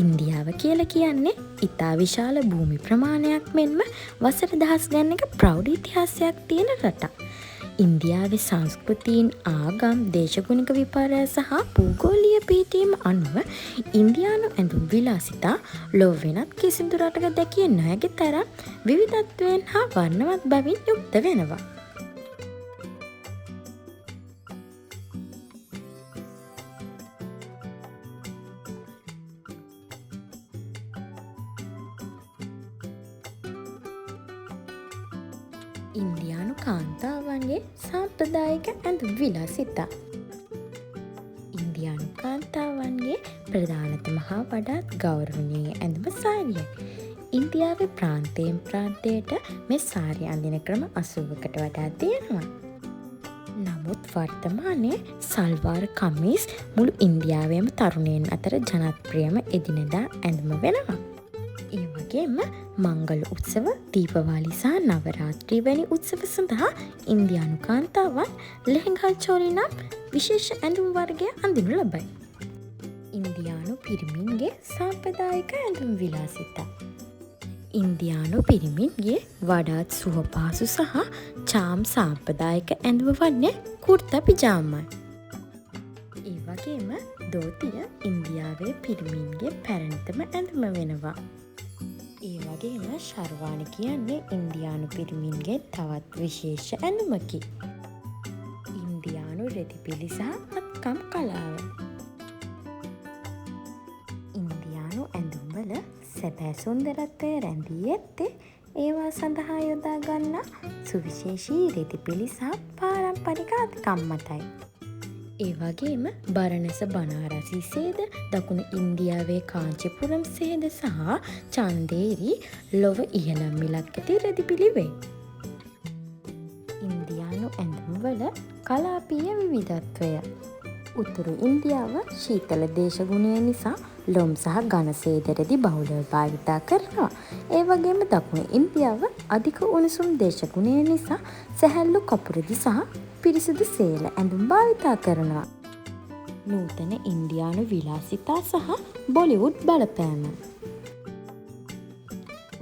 ඉන්දියාව කියලා කියන්නේ ඉතා විශාල භූමි ප්‍රමාණයක් මෙන්ම වසර දහස් ගණනක ප්‍රෞඩ ඉතිහාසයක් තියෙන රටක්. ඉන්දියාවේ සංස්කෘතීන් ආගම් දේශගුණික විපර්යාස සහ භූගෝලීය පිහිටීම අනුව ඉන්දියානු ඇඳුම් විලාසිතා ලොව වෙනත් කිසිදු රටක දැකිය නොහැකි තරම් විවිධත්වයෙන් හා වර්ණවත් බවින් යුක්ත වෙනවා. ඉන්දියානු කාන්තාවන්ගේ සාම්ප්‍රදායික ඇඳුම් විලාසිතා. ඉන්දියානු කාන්තාවන්ගේ ප්‍රධානතම හා වඩාත් ගෞරවනීය ඇඳුම සාරියයි. ඉන්දියාවේ ප්‍රාන්තයෙන් ප්‍රාන්තයට මේ සාරිය අඳින ක්‍රම 80කට වඩා තියෙනවා. නමුත් වර්තමානයේ සල්වාර් කමීස් මුළු ඉන්දියාවේම තරුණයන් අතර ජනප්‍රියම එදිනෙදා ඇඳුම වෙනවා. ඒ වගේම මංගල උත්සව, දීපවාලි සහ නවරාත්‍රී වැනි උත්සව සඳහා ඉන්දියානු කාන්තාවන් ලෙහෙංගා චෝලි නම් විශේෂ ඇඳුම් වර්ගය අඳිනු ලබයි. ඉන්දියානු පිරිමින්ගේ සාම්ප්‍රදායික ඇඳුම් විලාසිතා. ඉන්දියානු පිරිමින්ගේ වඩාත් සුවපහසු සහ චාම් සාම්ප්‍රදායික ඇඳුම වන්නේ කුර්තා පිජාමයි. ඒ වගේම දෝතිය ඉන්දියාවේ පිරිමින්ගේ පැරණිතම ඇඳුම වෙනවා. ඒ වගේම ශර්වානි කියන්නේ ඉන්දියානු පිරිමින්ගේ තවත් විශේෂ ඇඳුමකි. ඉන්දියානු රෙදිපිලි සහ අත්කම් කලාව. ඉන්දියානු ඇඳුම්වල සැබෑ සුන්දරත්වය රැඳී ඇත්තේ ඒවා සඳහා යොදා ගන්නා සුවිශේෂී රෙදිපිලි සහ පාරම්පරික අත්කම් මතයි. ඒ වගේම බරණැස බනාරසි සේද, දකුණු ඉන්දියාවේ කාංචිපුරම් සේද සහ චන්දේරි ලොව ඉහළම මිලක් ඇති රෙදිපිලි වේ. ඉන්දියානු ඇඳුම්වල කලාපීය විවිධත්වය. උතුරු ඉන්දියාව ශීතල දේශගුණය නිසා ලොම් සහ ඝන සේද රෙදි බහුලව භාවිතා කරනවා. ඒ වගේම දකුණු ඉන්දියාව අධික උණුසුම් දේශගුණය නිසා සැහැල්ලු කපුරෙදි සහ පිරිසිදු සේල ඇඳුම් භාවිතා කරනවා. නූතන ඉන්දියානු විලාසිතා සහ බොලිවුඩ් බලපෑම.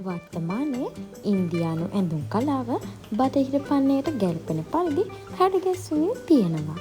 වර්තමානයේ ඉන්දියානු ඇඳුම් කලාව බටහිර පන්නයට ගැලපෙන පරිදි හැඩගැස්වමින් තියෙනවා.